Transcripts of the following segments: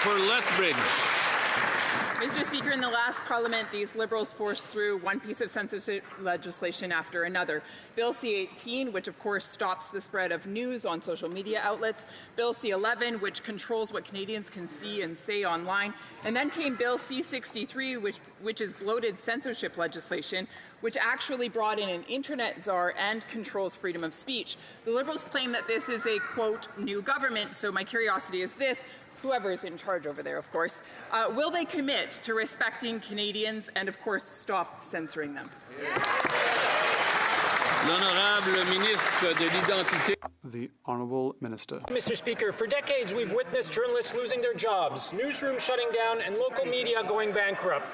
For Lethbridge. Mr. Speaker, in the last Parliament, these Liberals forced through one piece of censorship legislation after another. Bill C-18, which of course stops the spread of news on social media outlets. Bill C-11, which controls what Canadians can see and say online. And then came Bill C-63, which is bloated censorship legislation, which actually brought in an internet czar and controls freedom of speech. The Liberals claim that this is a, quote, new government, so my curiosity is this. Whoever is in charge over there, of course, will they commit to respecting Canadians and, of course, stop censoring them? L'honorable ministre de l'Identité. The Honourable Minister. Mr. Speaker, for decades we've witnessed journalists losing their jobs, newsrooms shutting down, and local media going bankrupt.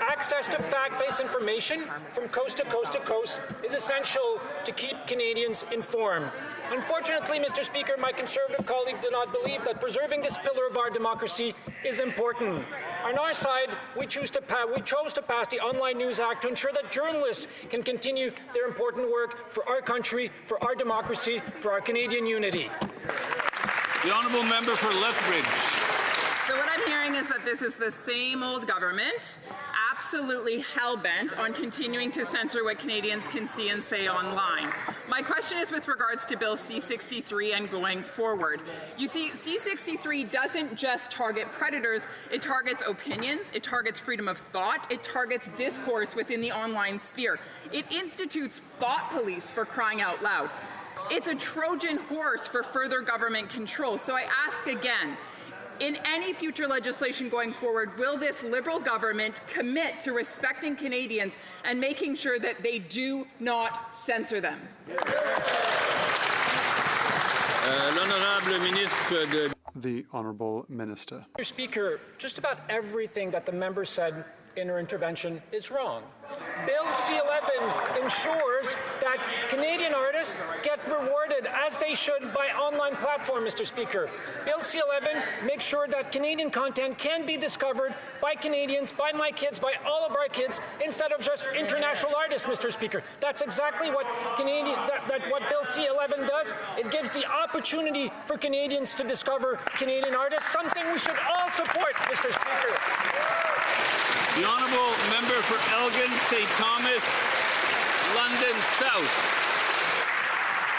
Access to fact-based information from coast to coast to coast is essential to keep Canadians informed. Unfortunately, Mr. Speaker, my Conservative colleague do not believe that preserving this pillar of our democracy is important. On our side, we chose to pass the Online News Act to ensure that journalists can continue their important work for our country, for our democracy, for our Canadian unity. The honourable member for Lethbridge. So what I'm hearing is that this is the same old government, absolutely hell-bent on continuing to censor what Canadians can see and say online. My question is with regards to Bill C-63 and going forward. You see, C-63 doesn't just target predators, it targets opinions, it targets freedom of thought, it targets discourse within the online sphere. It institutes thought police, for crying out loud. It's a Trojan horse for further government control. So I ask again, in any future legislation going forward, will this Liberal government commit to respecting Canadians and making sure that they do not censor them? L'honorable ministre de... The Honourable Minister. Mr. Speaker, just about everything that the member said in her intervention is wrong. Bill C-11 ensures that Canadian artists get rewarded, as they should, by online platform, Mr. Speaker. Bill C-11 makes sure that Canadian content can be discovered by Canadians, by my kids, by all of our kids, instead of just international artists, Mr. Speaker. That's exactly what what Bill C-11 does. It gives the opportunity for Canadians to discover Canadian artists, something we should all support, Mr. Speaker. The honourable member for Elgin, St. Thomas, London South.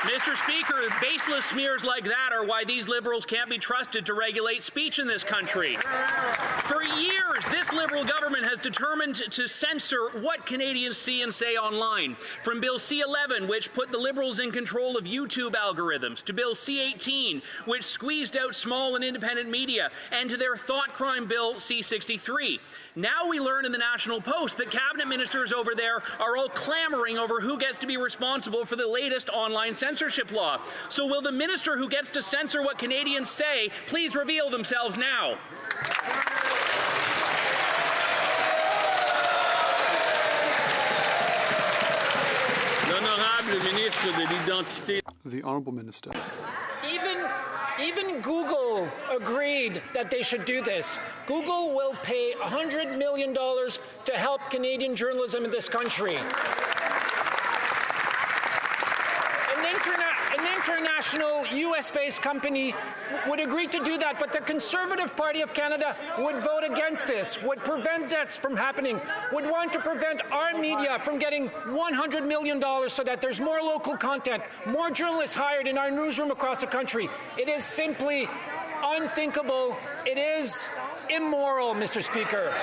Mr. Speaker, baseless smears like that are why these Liberals can't be trusted to regulate speech in this country. For years, this Liberal government has determined to censor what Canadians see and say online. From Bill C-11, which put the Liberals in control of YouTube algorithms, to Bill C-18, which squeezed out small and independent media, and to their thought crime Bill C-63. Now we learn in the National Post that cabinet ministers over there are all clamoring over who gets to be responsible for the latest online censorship law. So will the minister who gets to censor what Canadians say please reveal themselves now? L'honorable ministre de l'Identité. The Honourable Minister. Even Google agreed that they should do this. Google will pay $100 million to help Canadian journalism in this country. An international US-based company would agree to do that, but the Conservative Party of Canada would vote against this, would prevent that from happening, would want to prevent our media from getting $100 million so that there's more local content, more journalists hired in our newsroom across the country. It is simply unthinkable. It is immoral, Mr. Speaker.